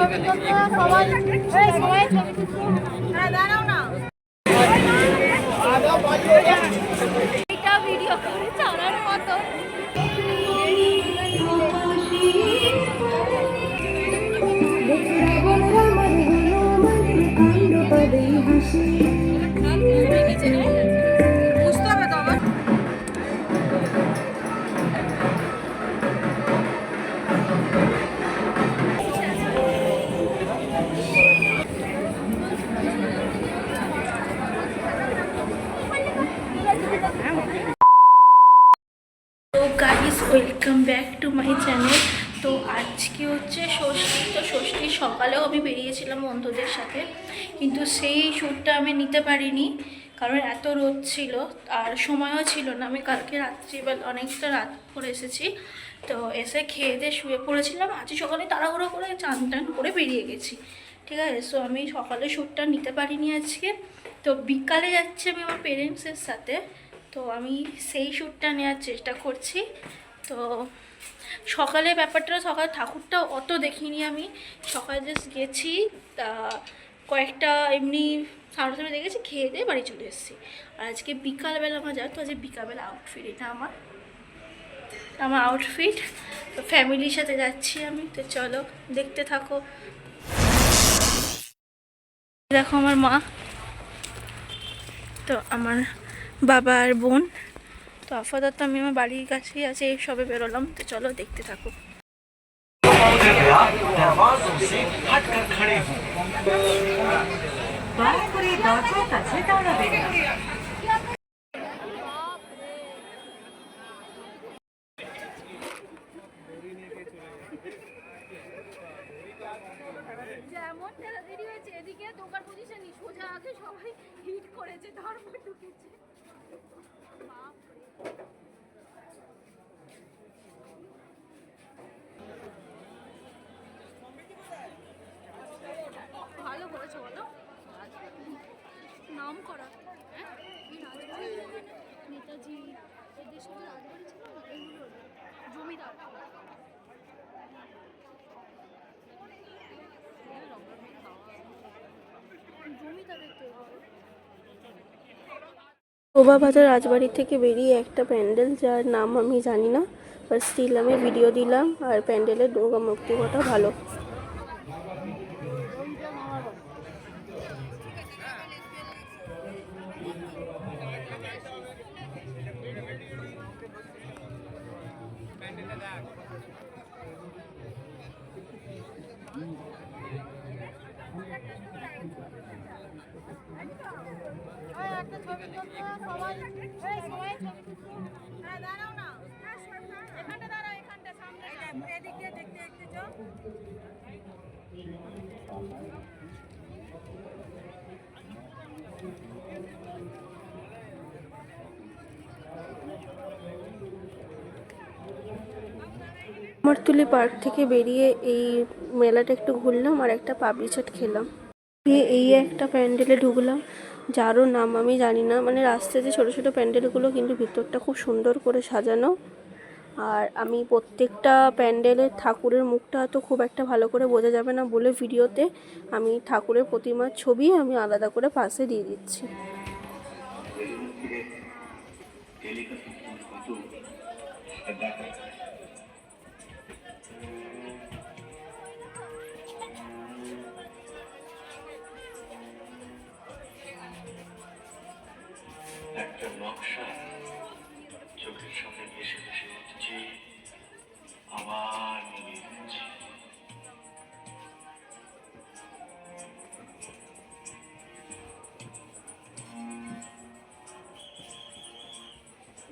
ছবি তুলতে সবাই সবাই ছবি তুলতে দাঁড়াও না এটা ভিডিও করে ছাড়ার মতো guys welcome back to my channel. তো আজকে হচ্ছে ষষ্ঠী। তো ষষ্ঠীর সকালেও আমি বেরিয়েছিলাম বন্ধুদের সাথে, কিন্তু সেই শ্যুটটা আমি নিতে পারিনি কারণ এত রোদ ছিল আর সময়ও ছিল না। আমি কালকে রাত্রিবেলা অনেকটা রাত করে এসেছি, তো এসে খেয়ে দিয়ে শুয়ে পড়েছিলাম। আজ সকালে তাড়াহুড়ো করে চান টান করে বেরিয়ে গেছি, ঠিক আছে। সো আমি সকালে শ্যুটটা নিতে পারিনি আজকে। তো বিকালে যাচ্ছি আমি আমার পেরেন্টসের সাথে, তো আমি সেই শ্যুটটা নেওয়ার চেষ্টা করছি। তো সকালে ব্যাপারটা, সকালে ঠাকুরটা অত দেখিনি আমি, সকালে জাস্ট গেছি, তা কয়েকটা এমনি সামনে দেখেছি, খেয়ে দিয়ে বাড়ি চলে এসেছি। আর আজকে বিকালবেলা আমার যায়, তো আজকে বিকালবেলা আউটফিট এটা আমার আউটফিট। তো ফ্যামিলির সাথে যাচ্ছি আমি, তো চলো দেখতে থাকো। দেখো আমার মা, তো আমার বাবা আর বোন। তো আপাতত আমি আমার বাড়ির কাছেই আছে, এই সবে বেরোলাম। তো চলো দেখতে থাকো। যেমন দেরি হয়েছে, এদিকে দোকান পজিশনই সোজা আগে সবাই হিট করেছে, তারপর ঢুকেছে। ভালো করেছো বলো, নাম করা। হ্যাঁ, নেতাজি এদের সাথে রাজবাড়ি ছিল না, এগুলো জমিদার। শোভাবাজার রাজবাড়ি থেকে বেরিয়ে একটা প্যান্ডেল, যার নাম আমি জানি না, বাট স্টিল আমি ভিডিও দিলাম। আর প্যান্ডেলের দুর্গা মূর্তিটা ভালো। একটা ছবি তুলতে সবাই সবাই ছবি তুলতে দাঁড়াও না এখানটা দাঁড়াও, এখানটা সামনে এদিক দিয়ে দেখতে দেখতে যাও। কুমোরটুলি পার্ক থেকে বেরিয়ে এই মেলাটা একটু ঘুরলাম আর একটা পাপড়ি চাট খেলাম। এই একটা প্যান্ডেলে ঢুকলাম, যারও নাম আমি জানি না। মানে রাস্তাতে ছোটো ছোটো প্যান্ডেলগুলো, কিন্তু ভিতরটা খুব সুন্দর করে সাজানো। আর আমি প্রত্যেকটা প্যান্ডেলের ঠাকুরের মুখটা তো খুব একটা ভালো করে বোঝা যাবে না বলে ভিডিওতে আমি ঠাকুরের প্রতিমার ছবি আমি আলাদা করে পাশে দিয়ে দিচ্ছি। একটা নকশা চোখের সামনে ভেসে ভেসে উঠছে, আবার মিলিয়ে দিচ্ছে।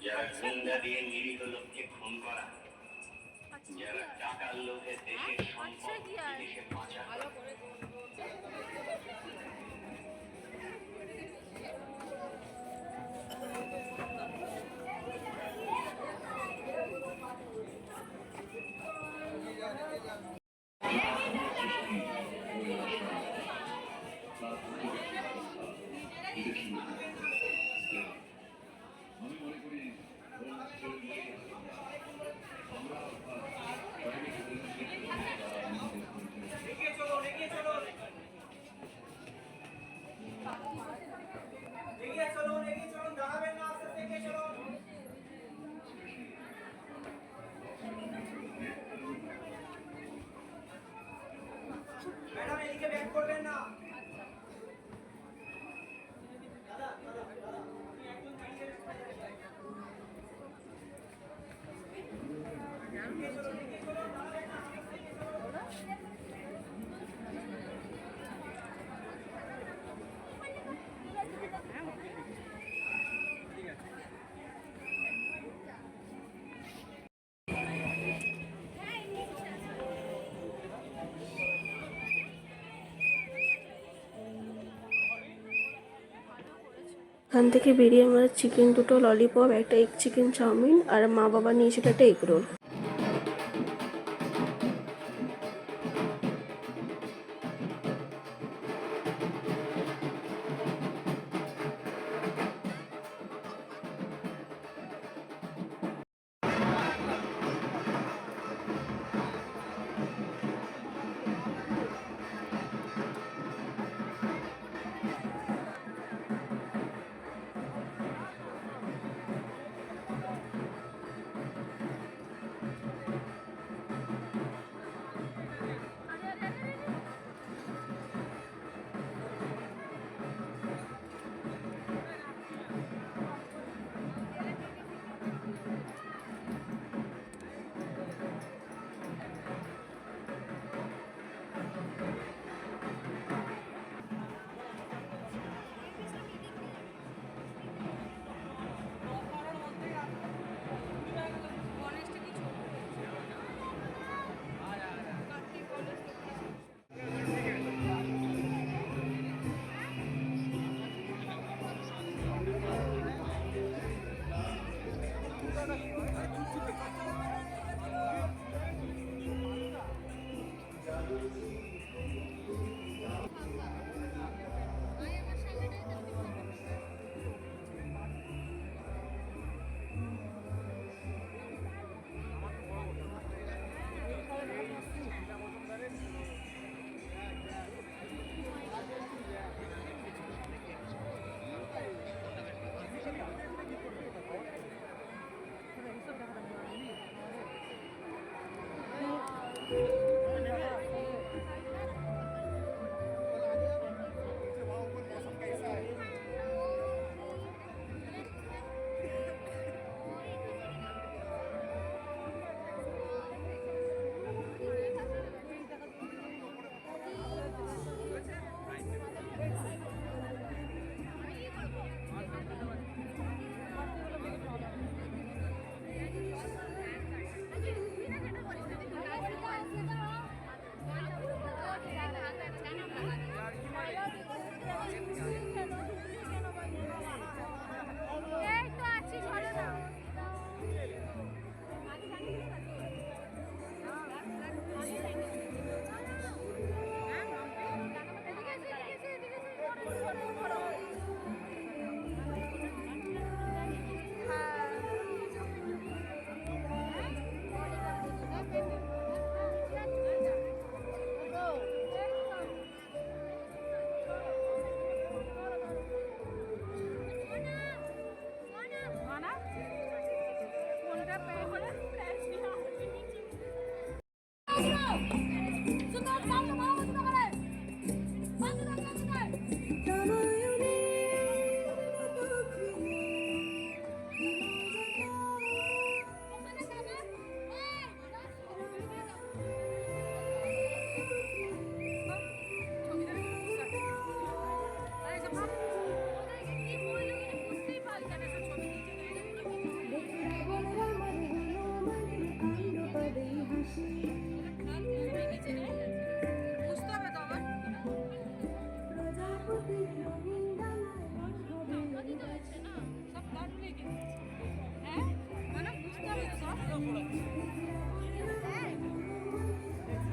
যারা গুন্ডা দিয়ে নিরীহ লোককে খুন করা, যারা টাকার লোভে দেশের সম্পদ বিদেশে পাচার করা, এখান থেকে বেরিয়ে আমরা চিকেন দুটো ললিপপ, একটা এগ চিকেন চাউমিন আর মা বাবা নিয়েছিল একটা এগ রোল।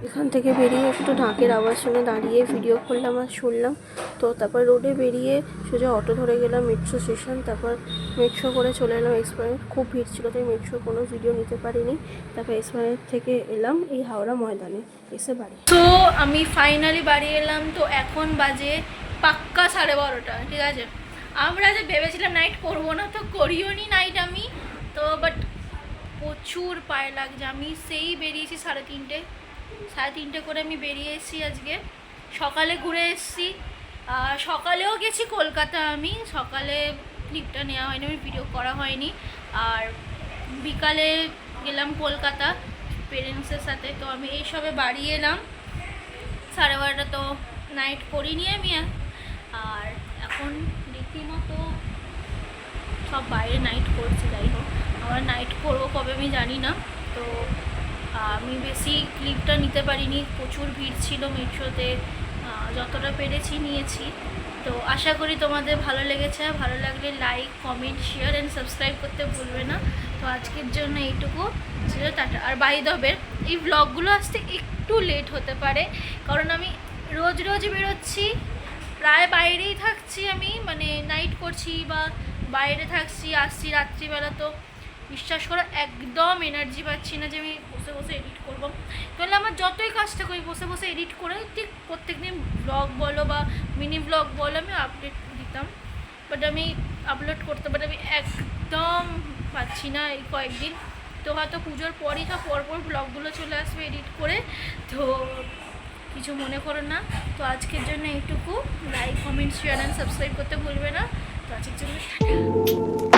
এখান থেকে বেরিয়ে একটু ঢাকের আওয়াজ শুনে দাঁড়িয়ে ভিডিও করলাম আর শুনলাম। তো তারপর রোডে বেরিয়ে সোজা অটো ধরে গেলাম মেট্রো স্টেশন। তারপর মেট্রো করে চলে এলাম এক্সপ্লেনেড। খুব ভিড় ছিল তাই মেট্রো কোনো ভিডিও নিতে পারিনি। তারপর এক্সপ্লেনেড থেকে এলাম এই হাওড়া ময়দানে, এসে বাড়ি। তো আমি ফাইনালি বাড়ি এলাম। তো এখন বাজে পাক্কা 12:30, ঠিক আছে। আমরা যে ভেবেছিলাম নাইট করবো না, তো করিও নি নাইট আমি। তো বাট প্রচুর পায়ে লাগছে। আমি সেই বেরিয়েছি 3:30 করে আমি বেরিয়ে এসেছি আজকে। সকালে ঘুরে এসেছি, সকালেও গেছি কলকাতা। আমি সকালে ক্লিপটা নেওয়া হয়নি, আমি ভিডিও করা হয়নি। আর বিকালে গেলাম কলকাতা পেরেন্টসের সাথে। তো আমি এই সবে বাড়ি এলাম 12:30। তো নাইট করিনি আমি। আর এখন রীতিমতো সব বাইরে নাইট করছে। যাই হোক, আমার নাইট করবো কবে আমি জানি না। তো আমি বেশি ক্লিপটা নিতে পারিনি, প্রচুর ভিড় ছিল মেট্রোতে। যতটা পেরেছি নিয়েছি। তো আশা করি তোমাদের ভালো লেগেছে। ভালো লাগলে like, comment, share and subscribe করতে ভুলবে না। তো আজকের জন্য এইটুকু ছিল, টাটা। আর বাই দ্য ওয়ে, এই ব্লগগুলো আসতে একটু লেট হতে পারে, কারণ আমি রোজ রোজ বেরোচ্ছি, প্রায় বাইরেই থাকছি আমি, মানে নাইট করছি বা বাইরে থাকছি, আসছি রাত্রিবেলা। তো বিশ্বাস করো একদম এনার্জি পাচ্ছি না যে আমি বসে বসে এডিট করবো। তাহলে আমার যতই কাজটা করি বসে বসে এডিট করে ঠিক প্রত্যেকদিন ব্লগ বলো বা মিনি ব্লগ বলো আমি আপডেট দিতাম, বাট আমি আপলোড করতে, বাট আমি একদম পাচ্ছি না এই কয়েকদিন। তো হয়তো পুজোর পরই সব পরপর ব্লগগুলো চলে আসবে এডিট করে, তো কিছু মনে করো না। তো আজকের জন্য এইটুকু, like, comment, share and subscribe করতে ভুলবে না। তো আজকের জন্য টাটা।